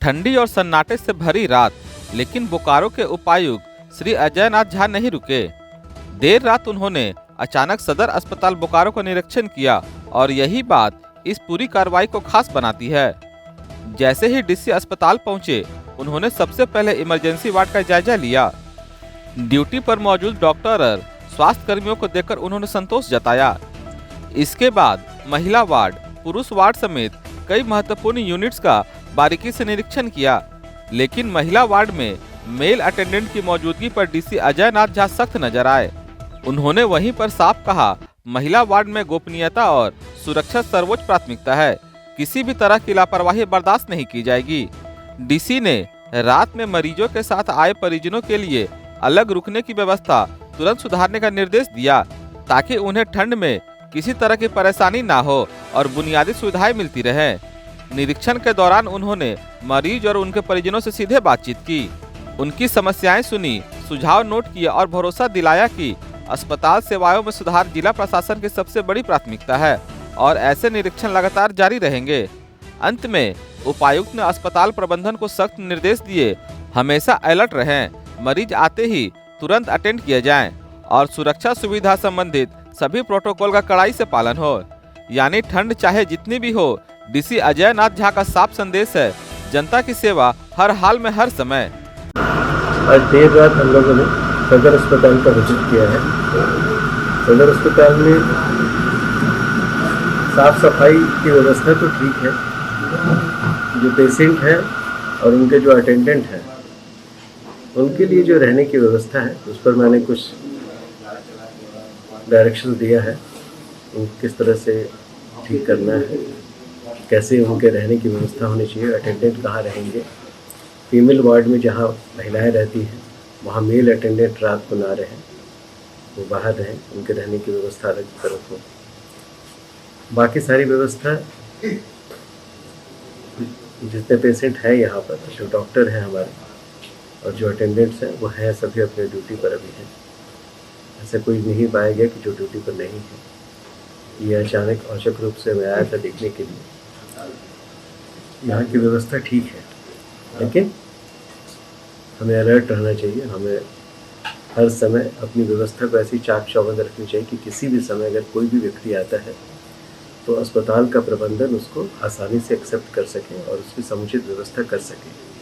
ठंडी और सन्नाटे से भरी रात, लेकिन बोकारो के उपायुक्त श्री अजय नाथ झा नहीं रुके। देर रात उन्होंने अचानक सदर अस्पताल बोकारो का निरीक्षण किया और यही बात इस पूरी कार्रवाई को खास बनाती है। जैसे ही डीसी अस्पताल पहुंचे, उन्होंने सबसे पहले इमरजेंसी वार्ड का जायजा लिया। ड्यूटी पर मौजूद डॉक्टर और स्वास्थ्य कर्मियों को देखकर उन्होंने संतोष जताया। इसके बाद महिला वार्ड, पुरुष वार्ड समेत कई महत्वपूर्ण यूनिट्स का बारीकी से निरीक्षण किया, लेकिन महिला वार्ड में मेल अटेंडेंट की मौजूदगी पर डीसी अजय नाथ झा सख्त नजर आए। उन्होंने वहीं पर साफ कहा, महिला वार्ड में गोपनीयता और सुरक्षा सर्वोच्च प्राथमिकता है, किसी भी तरह की लापरवाही बर्दाश्त नहीं की जाएगी। डीसी ने रात में मरीजों के साथ आए परिजनों के लिए अलग रुकने की व्यवस्था तुरंत सुधारने का निर्देश दिया, ताकि उन्हें ठंड में किसी तरह की परेशानी ना हो और बुनियादी सुविधाएं मिलती रहे। निरीक्षण के दौरान उन्होंने मरीज और उनके परिजनों से सीधे बातचीत की, उनकी समस्याएं सुनी, सुझाव नोट किए और भरोसा दिलाया कि अस्पताल सेवाओं में सुधार जिला प्रशासन की सबसे बड़ी प्राथमिकता है और ऐसे निरीक्षण लगातार जारी रहेंगे। अंत में उपायुक्त ने अस्पताल प्रबंधन को सख्त निर्देश दिए, हमेशा अलर्ट रहें, मरीज आते ही तुरंत अटेंड किए जाएं और सुरक्षा सुविधा संबंधित सभी प्रोटोकॉल का कड़ाई से पालन हो। यानी ठंड चाहे जितनी भी हो, डीसी अजय नाथ झा का साफ संदेश है, जनता की सेवा हर हाल में हर समय। आज देर रात हम लोगों ने सदर अस्पताल का विजिट किया है। सदर अस्पताल में साफ सफाई की व्यवस्था तो ठीक है, जो पेशेंट है और उनके जो अटेंडेंट हैं उनके लिए जो रहने की व्यवस्था है उस पर मैंने कुछ डायरेक्शन दिया है, किस तरह से ठीक करना है, कैसे उनके रहने की व्यवस्था होनी चाहिए, अटेंडेंट कहाँ रहेंगे। फीमेल वार्ड में जहाँ महिलाएं रहती हैं वहाँ मेल अटेंडेंट रात को ना रहें, वो बाहर रहें, उनके रहने की व्यवस्था अलग तरफ हो। बाकी सारी व्यवस्था जितने पेशेंट हैं यहाँ पर, जो डॉक्टर हैं हमारे और जो अटेंडेंट्स हैं वो हैं, सभी अपने ड्यूटी पर अभी हैं। ऐसा कोई नहीं पाया गया कि जो ड्यूटी पर नहीं है। ये अचानक औचक रूप से मैं आया था देखने के लिए। यहाँ की व्यवस्था ठीक है, लेकिन हमें अलर्ट रहना चाहिए। हमें हर समय अपनी व्यवस्था को ऐसी चाक चौबंद रखनी चाहिए कि किसी भी समय अगर कोई भी व्यक्ति आता है तो अस्पताल का प्रबंधन उसको आसानी से एक्सेप्ट कर सके और उसकी समुचित व्यवस्था कर सके।